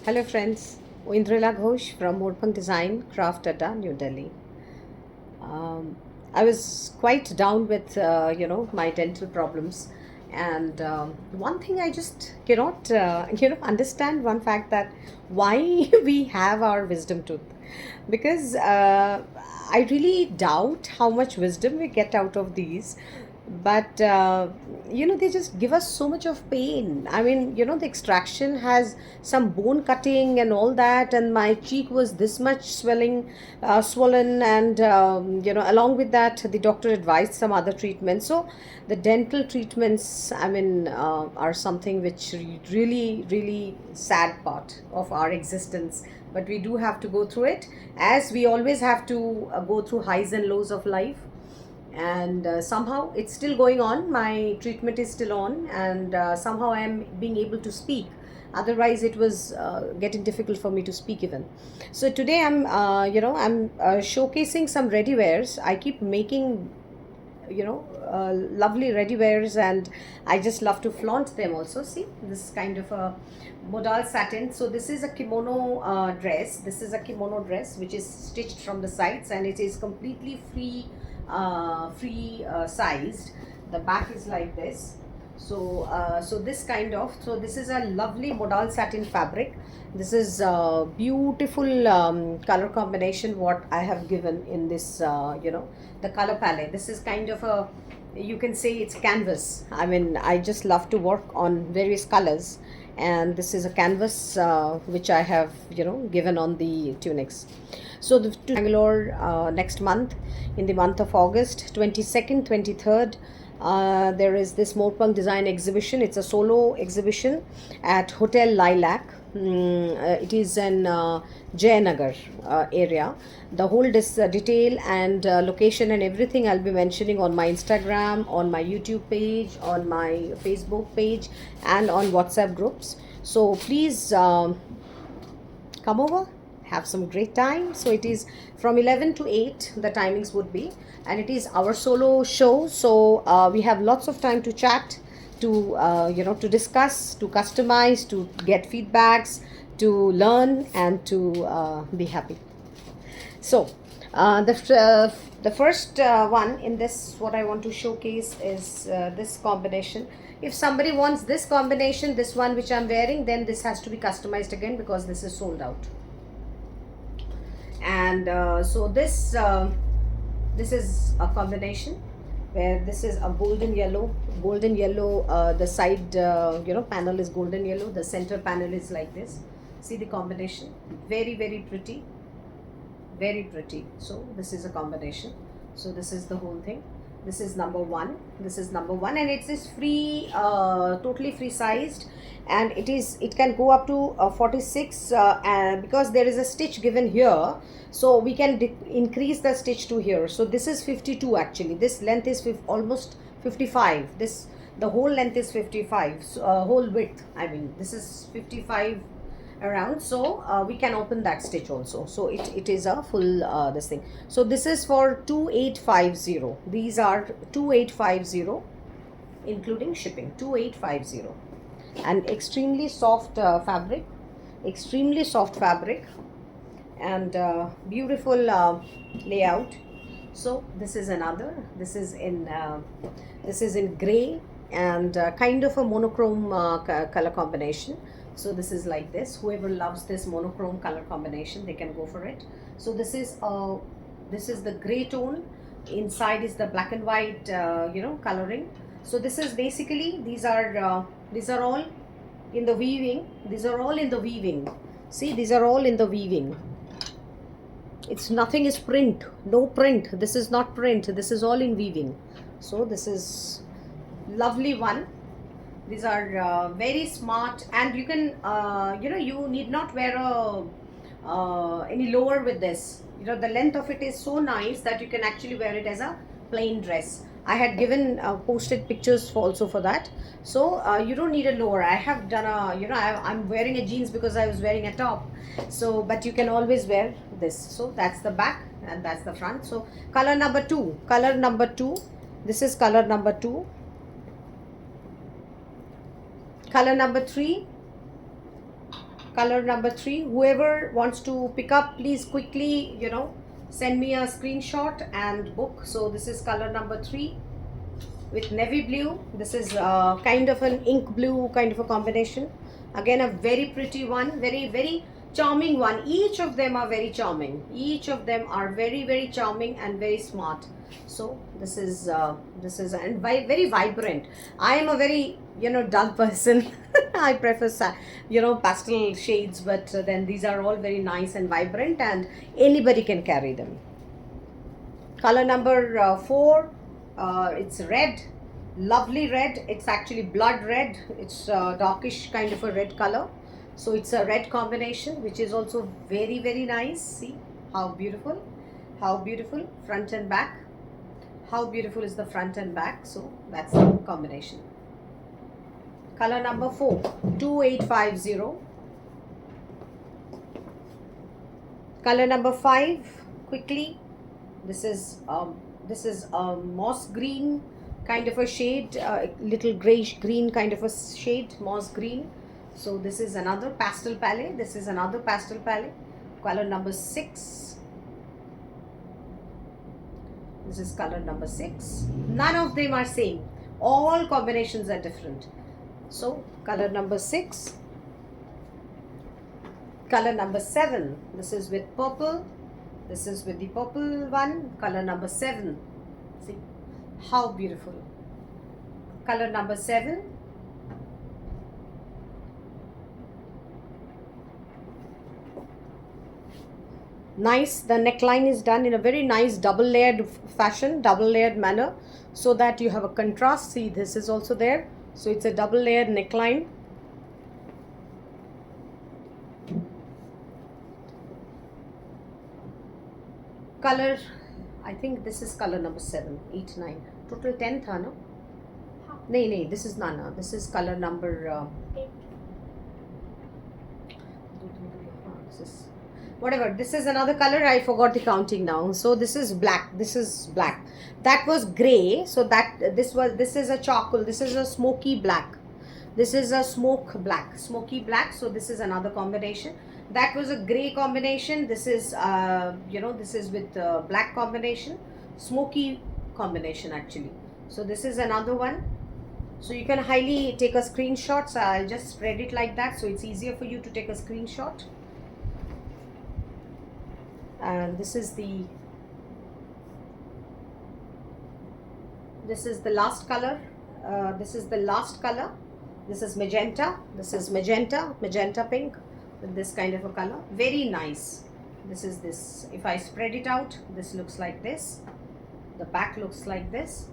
Hello friends, Indrila Ghosh from Moorpang Design, Craft Adda, New Delhi. Um, I was quite down with my dental problems, and one thing I just cannot understand one fact that why we have our wisdom tooth, because I really doubt how much wisdom we get out of these. But they just give us so much of pain. I mean, the extraction has some bone cutting and all that, and my cheek was this much swollen, and along with that the doctor advised some other treatments. So the dental treatments, I mean, are something which really sad part of our existence, but we do have to go through it, as we always have to go through highs and lows of life. And somehow it's still going on, my treatment is still on, and somehow I am being able to speak. Otherwise it was getting difficult for me to speak even. So today I'm showcasing some ready wares. I keep making lovely ready wares, and I just love to flaunt them also. See, this is kind of a modal satin. So this is a kimono dress. This is a kimono dress which is stitched from the sides, and it is completely free sized. The back is like this. So this kind of, so this is a lovely modal satin fabric. This is a beautiful color combination what I have given in this, the color palette. This is kind of a, you can say it's canvas. I mean, I just love to work on various colors, and this is a canvas which I have given on the tunics. So the to Bangalore next month, in the month of August 22nd 23rd, there is this Moorpang design exhibition. It's a solo exhibition at Hotel Lilac. It is in Jayanagar area. The whole detail and location and everything I'll be mentioning on my Instagram, on my YouTube page, on my Facebook page, and on WhatsApp groups. So please come over, have some great time. So it is from 11 to 8 the timings would be, and it is our solo show. So we have lots of time to chat, to to discuss, to customize, to get feedbacks, to learn, and to be happy. So the first one in this, what I want to showcase is this combination. If somebody wants this combination, this one which I'm wearing, then this has to be customized again, because this is sold out. And so this is a combination where this is a golden yellow. The side panel is golden yellow, the center panel is like this. See the combination, very pretty, very pretty. So this is a combination. So this is the whole thing. This is number one. This is number one, and it is free, totally free sized, and it can go up to 46, and because there is a stitch given here, so we can increase the stitch to here. So this is 52 actually. This length is almost 55. The whole length is 55. So, whole width, I mean, this is 55 around. So we can open that stitch also. So it is a full this thing. So this is for 2850. These are 2850 including shipping. 2850, and extremely soft fabric, extremely soft fabric, and beautiful layout. So this is another, this is in gray, and kind of a monochrome color combination. So this is like this. Whoever loves this monochrome color combination, they can go for it. So this is the gray tone. Inside is the black and white coloring. So this is basically, these are all in the weaving. These are all in the weaving. See, these are all in the weaving. It's nothing is print, no print. This is not print. This is all in weaving. So this is lovely one. These are very smart, and you can you need not wear any lower with this. The length of it is so nice that you can actually wear it as a plain dress. I had given posted pictures also for that. So you don't need a lower. I have done a, I'm wearing a jeans because I was wearing a top. So but you can always wear this. So that's the back and that's the front. So color number two, this is color number 2. Color number 3, Color number 3. Whoever wants to pick up, please quickly, send me a screenshot and book. So this is color number 3 with navy blue. This is kind of an ink blue kind of a combination. Again, a very pretty one, very, very charming one. Each of them are very charming. Each of them are very, very charming and very smart. So this is and very vibrant. I am a very dull person. I prefer pastel shades, but then these are all very nice and vibrant, and anybody can carry them. Color number 4, it's red, lovely red. It's actually blood red. It's darkish kind of a red color. So it's a red combination, which is also very, very nice. See how beautiful, front and back. How beautiful is the front and back. So that's the combination. Color number 4, 2850. Color number 5, quickly. This is a moss green kind of a shade, little grayish green kind of a shade, moss green. So this is another pastel palette. Color number 6. This is color number 6. None of them are same. All combinations are different. So color number 6. Color number 7. This is with purple. This is with the purple one. Color number 7. See how beautiful. Color number 7. Nice. The neckline is done in a very nice double layered fashion, double layered manner, so that you have a contrast. See, this is also there. So it's a double layered neckline. Color, I think this is color number 7, 8, 9. Total 10 tha no? No, this is Nana. This is color number 8. Whatever. This is another color. I forgot the counting now. So this is black. That was gray. So this is a charcoal. This is a smoky black. This is a smoky black. So this is another combination. That was a gray combination. This is this is with black combination, smoky combination actually. So this is another one. So you can highly take a screenshot. So I'll just spread it like that, so it's easier for you to take a screenshot. And this is the last color. This is the last color. This is magenta. Magenta pink with this kind of a color. Very nice. This is this. If I spread it out, this looks like this. The back looks like this.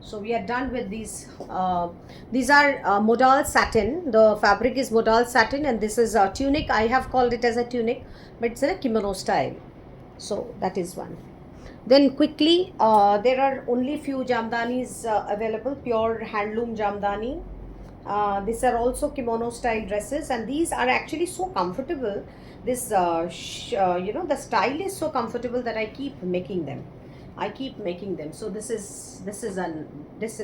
So we are done with these. These are modal satin. The fabric is modal satin, and this is a tunic. I have called it as a tunic, but it's in a kimono style. So that is one. Then quickly, there are only few jamdanis available, pure handloom jamdani. These are also kimono style dresses, and these are actually so comfortable. This the style is so comfortable that I keep making them. So this is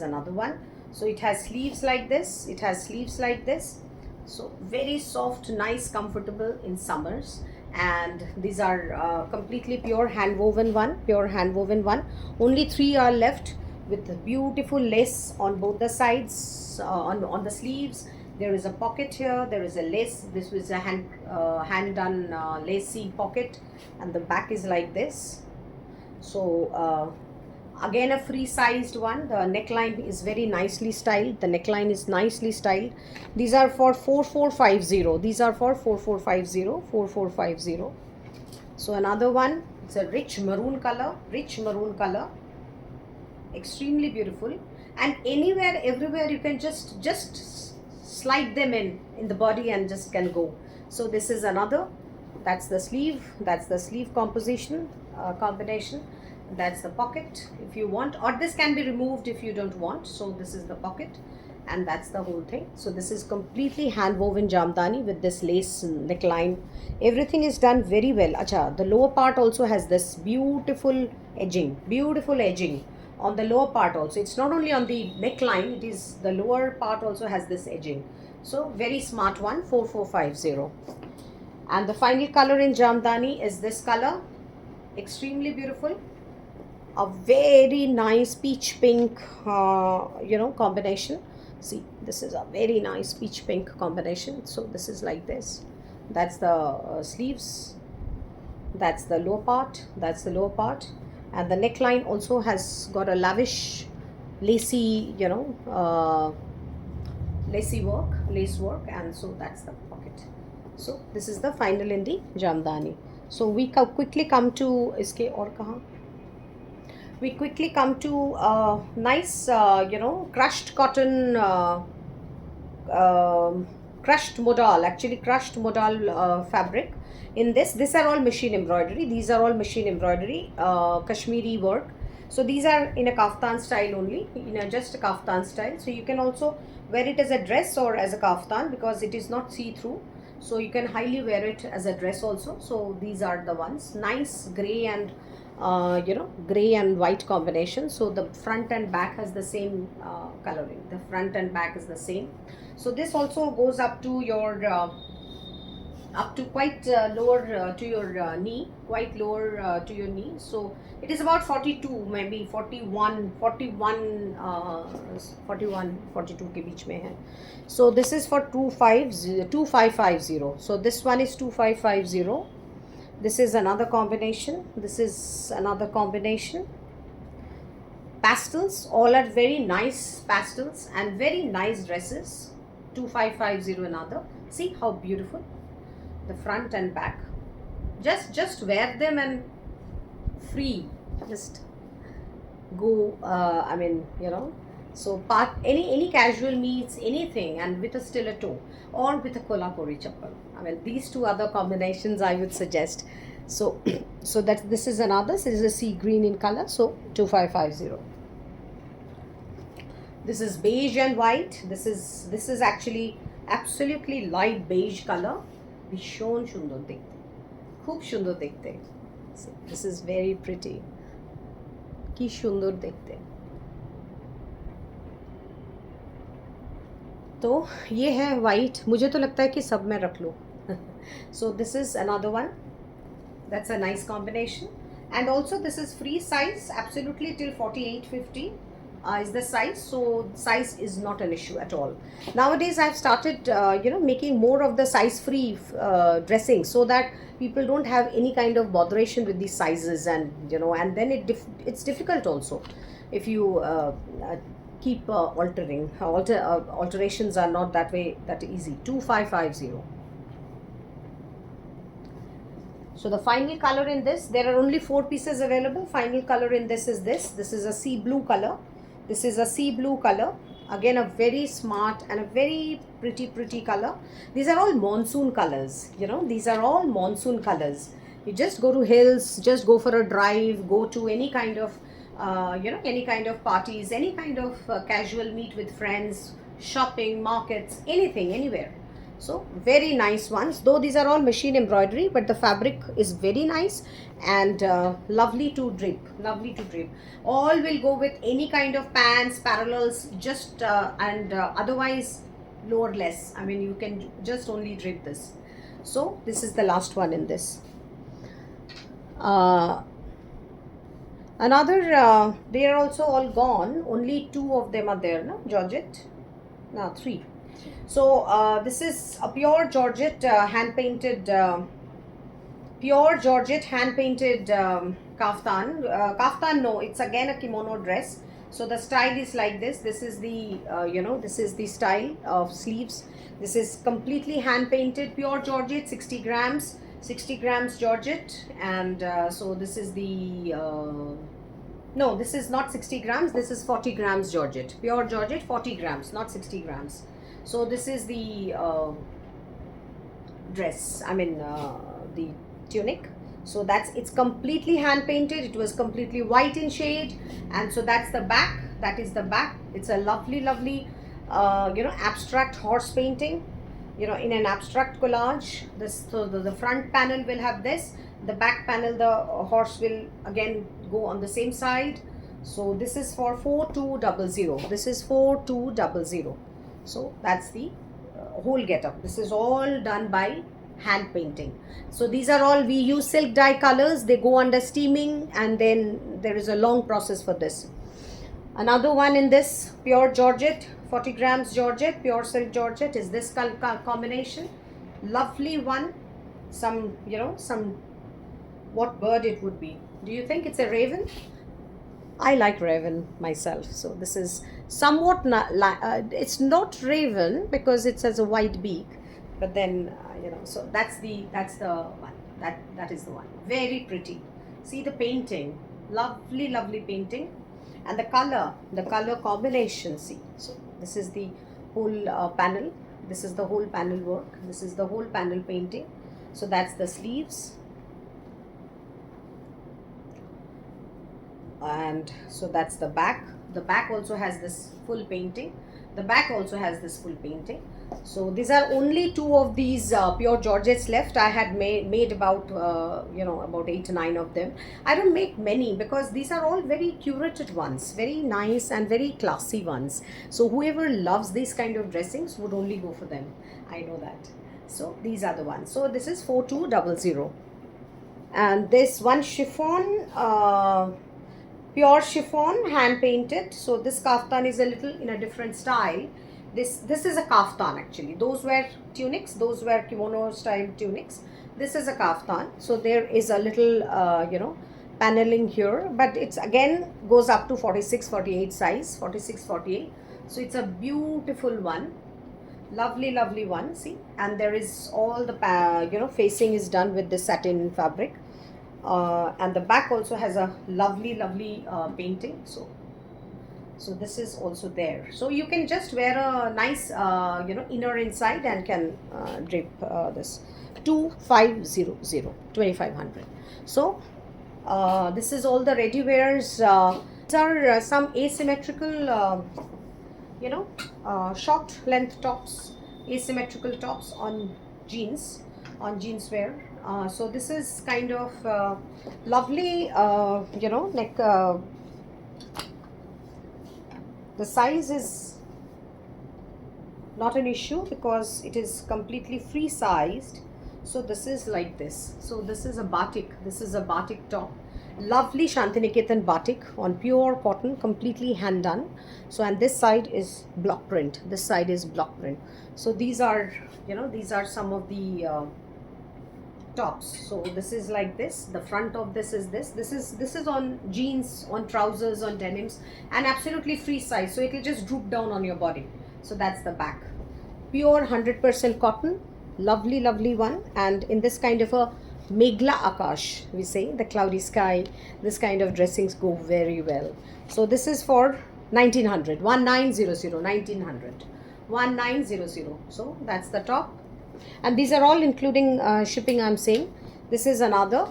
another one. So it has sleeves like this. So very soft, nice, comfortable in summers. And these are completely pure hand woven one. Only 3 are left, with beautiful lace on both the sides, on the sleeves. There is a pocket here, there is a lace. This was a hand done lacy pocket, and the back is like this. So again a free sized one. The neckline is very nicely styled. These are for 4450. So another one, it's a rich maroon color, extremely beautiful. And anywhere, everywhere, you can just slide them in the body and just can go. So this is another. That's the sleeve combination. That's the pocket if you want, or this can be removed if you don't want. So this is the pocket, and that's the whole thing. So this is completely hand woven jamdani with this lace neckline. Everything is done very well. Acha, the lower part also has this beautiful edging on the lower part also. It's not only on the neckline, it is the lower part also has this edging. So very smart one. 4450. And the final color in Jamdani is this color, extremely beautiful, a very nice peach pink combination. See, this is a very nice peach pink combination. So this is like this. That's the sleeves, that's the lower part, that's the lower part, and the neckline also has got a lavish lacy lace work, and so that's the pocket. So this is the final in the Jamdani. So we quickly come to iske aur kahan, we quickly come to nice crushed cotton, crushed modal, actually crushed modal fabric. In this are all machine embroidery, these are all machine embroidery, Kashmiri work. So these are in a kaftan style only, just a kaftan style. So you can also wear it as a dress or as a kaftan, because it is not see through, so you can highly wear it as a dress also. So these are the ones, nice gray and gray and white combination. So the front and back has the same coloring, the front and back is the same. So this also goes up to your up to quite lower to your knee, quite lower to your knee. So it is about 42, maybe 41, 42 के बीच में है. So this is for 2550. So this one is 2550. This is another combination, this is another combination. Pastels, all are very nice pastels and very nice dresses. 2550 another. See how beautiful the front and back. Just wear them and free, just go, so part any casual meets anything, and with a stiletto or with a kolhapuri chappal. I mean, these two other combinations I would suggest. So so that this is another, this is a sea green in color. So 2550. This is beige and white. This is actually absolutely light beige color. ভীষণ সুন্দর দেখতে, খুব সুন্দর দেখতে. This is very pretty. কি সুন্দর দেখতে. तो ये है white. मुझे तो लगता है कि सब में रख लो. So this is another one. That's a nice combination. And also this is free size, absolutely till 4850. Is the size, so size is not an issue at all. Nowadays I've started making more of the size free dressing, so that people don't have any kind of botheration with these sizes, and and then it's difficult also if you keep altering. Alterations are not that easy. 2550. So the final color in this, there are only 4 pieces available. Final color in this is this. This is a sea blue color. This is a sea blue color. Again, a very smart and a very pretty color. These are all monsoon colors. These are all monsoon colors. You just go to hills, just go for a drive, go to any kind of any kind of parties, any kind of casual meet with friends, shopping, markets, anything, anywhere. So very nice ones, though these are all machine embroidery, but the fabric is very nice and lovely to drape. All will go with any kind of pants, parallels, just and otherwise lower less. I mean, you can just only drape this. So this is the last one in this. Another they are also all gone, only 2 of them are there, no Georgette, no 3. So this is a pure Georgette hand painted kaftan. Kaftan, no, it's again a kimono dress. So the style is like this. This is the this is the style of sleeves. This is completely hand painted, pure Georgette, 60 grams Georgette. And so this is the no, this is not 60 grams, this is 40 grams Georgette, pure Georgette, 40 grams, not 60 grams. So this is the dress, I mean the tunic. So it's completely hand painted. It was completely white in shade, and so that's the back. That is the back. It's a lovely abstract horse painting, in an abstract collage. So the front panel will have this, the back panel, the horse will again go on the same side. So this is for 4200. This is 4200. So that's the whole getup. This is all done by hand painting. So these are all, we use silk dye colors, they go under steaming, and then there is a long process for this. Another one in this pure Georgette, 40 grams Georgette, pure silk Georgette, is this combination. Lovely one. Some, some, what bird it would be? Do you think it's a raven? I like raven myself. So this is somewhat it's not raven because it has a white beak, but then so that's the one. That is the one. Very pretty. See the painting, lovely, lovely painting, and the color combination. See, so this is the whole panel. This is the whole panel work. This is the whole panel painting. So that's the sleeves. And so that's the back. The back also has this full painting. The back also has this full painting. So these are only two of these pure Georgettes left. I had made about about 8 or 9 of them. I don't make many because these are all very curated ones, very nice and very classy ones. So whoever loves these kind of dressings would only go for them. I know that. So these are the ones. So this is 4200, and this one chiffon, pure chiffon, hand painted. So this kaftan is a little in a different style. This is a kaftan actually. Those were tunics, those were kimono style tunics. This is a kaftan. So there is a little paneling here, but it's again goes up to 46-48 size, 46-48. So it's a beautiful one, lovely, lovely one. See, and there is all the facing is done with this satin fabric. And the back also has a lovely, lovely painting. So this is also there. So you can just wear a nice inner inside and can drape this. 2500. So this is all the ready wears. These are some asymmetrical short length tops, asymmetrical tops on jeans wear. So this is kind of lovely, like the size is not an issue because it is completely free sized. So this is like this. So this is a batik. This is a batik top. Lovely Shantiniketan batik on pure cotton, completely hand done. So, and this side is block print. This side is block print. So these are, these are some of the tops. So this is like this. The front of this is this. This is on jeans, on trousers, on denims, and absolutely free size. So it will just droop down on your body. So that's the back. Pure 100% cotton. Lovely, lovely one. And in this kind of a Meghla Akash, we say, the cloudy sky, this kind of dressings go very well. So this is for 1900, 1900, 1900, 1900. So that's the top. And these are all including shipping, I'm saying. This is another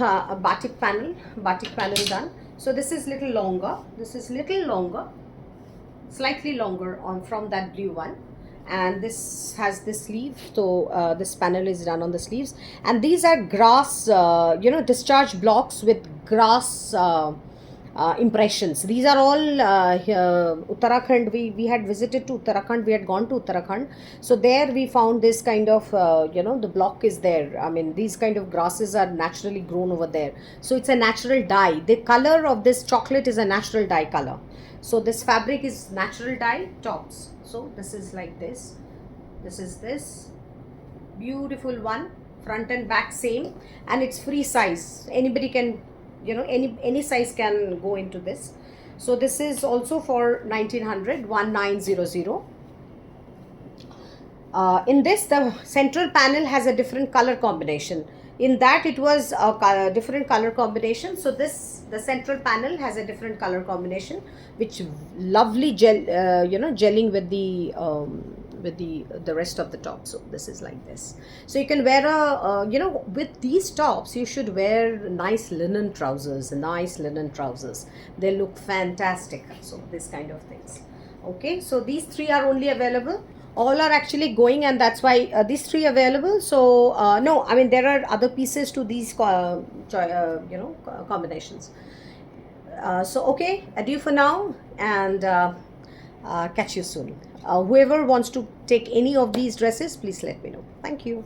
a batik panel done. So this is little longer. This is little longer, slightly longer on from that blue one. And this has this sleeve. So this panel is done on the sleeves. And these are grass, discharge blocks with grass impressions. These are all Uttarakhand. We had visited to Uttarakhand. We had gone to Uttarakhand. So there we found this kind of, the block is there. I mean, these kind of grasses are naturally grown over there. So it's a natural dye. The color of this chocolate is a natural dye color. So this fabric is natural dye tops. So this is like this. This is this. Beautiful one. Front and back same. And it's free size. Anybody can, any size can go into this. So this is also for 1900, 1900. In this, the central panel has a different color combination. In that, it was a different color combination. So this, the central panel has a different color combination, which lovely gelling with the rest of the top. So this is like this. So you can wear a with these tops you should wear nice linen trousers. They look fantastic. So this kind of things. Okay, so these three are only available. All are actually going, and that's why these three available. So no, I mean there are other pieces to these combinations. So okay, adieu for now, and catch you soon. Whoever wants to take any of these dresses, please let me know. Thank you.